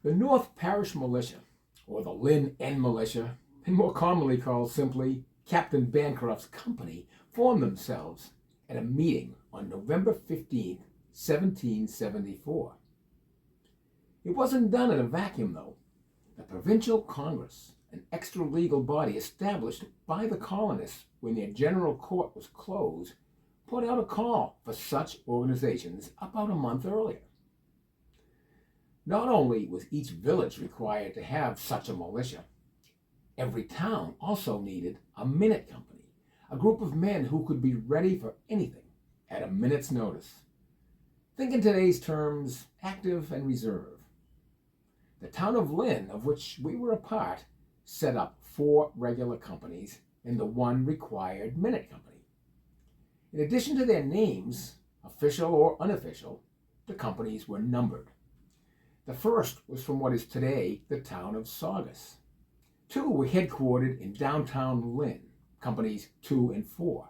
The North Parish Militia, or the Lynn-end militia, and more commonly called simply Captain Bancroft's company, formed themselves at a meeting on November 15, 1774. It wasn't done in a vacuum, though. The Provincial Congress, an extra-legal body established by the colonists when their general court was closed, put out a call for such organizations about a month earlier. Not only was each village required to have such a militia, every town also needed a minute company, a group of men who could be ready for anything at a minute's notice. Think in today's terms, active and reserve. The town of Lynn, of which we were a part, set up 4 regular companies and the 1 required minute company. In addition to their names, official or unofficial, the companies were numbered. The first was from what is today the town of Saugus. 2 were headquartered in downtown Lynn, companies 2 and 4.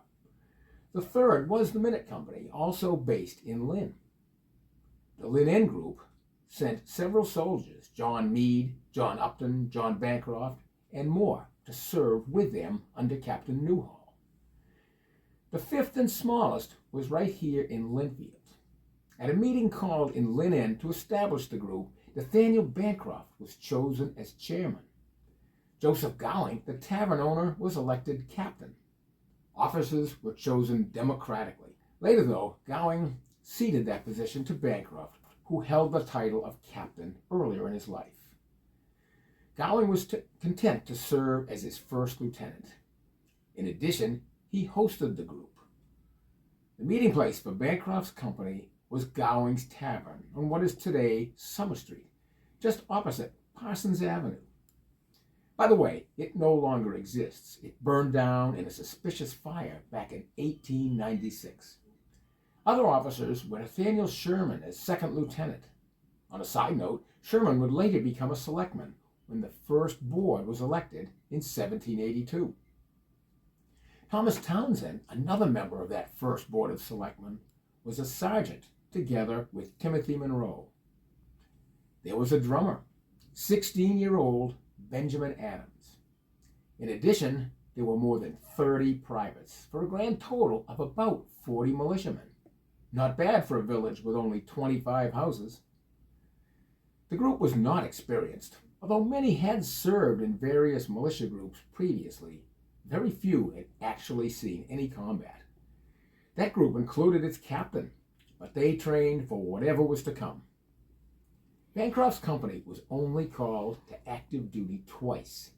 The third was the Minute Company, also based in Lynn. The Lynn-end group sent several soldiers, John Meade, John Upton, John Bancroft, and more, to serve with them under Captain Newhall. The 5th and smallest was right here in Lynnfield. At a meeting called in Lynn-end to establish the group, Nathaniel Bancroft was chosen as chairman. Joseph Gowing, the tavern owner, was elected captain. Officers were chosen democratically. Later, though, Gowing ceded that position to Bancroft, who held the title of captain earlier in his life. Gowing was content to serve as his first lieutenant. In addition, he hosted the group. The meeting place for Bancroft's company was Gowing's Tavern on what is today Summer Street, just opposite Parsons Avenue. By the way, it no longer exists. It burned down in a suspicious fire back in 1896. Other officers were Nathaniel Sherman as second lieutenant. On a side note, Sherman would later become a selectman when the first board was elected in 1782. Thomas Townsend, another member of that first board of selectmen, was a sergeant together with Timothy Monroe. There was a drummer, 16-year-old Benjamin Adams. In addition, there were more than 30 privates, for a grand total of about 40 militiamen. Not bad for a village with only 25 houses. The group was not experienced. Although many had served in various militia groups previously, very few had actually seen any combat. That group included its captain, but they trained for whatever was to come. Bancroft's company was only called to active duty twice.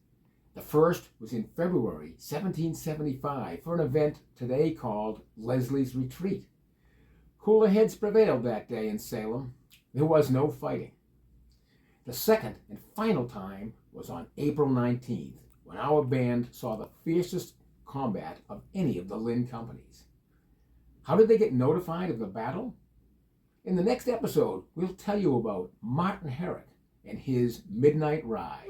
The first was in February 1775 for an event today called Leslie's Retreat. Cooler heads prevailed that day in Salem. There was no fighting. The second and final time was on April 19th, when our band saw the fiercest combat of any of the Lynn companies. How did they get notified of the battle? In the next episode, we'll tell you about Martin Herrick and his midnight ride.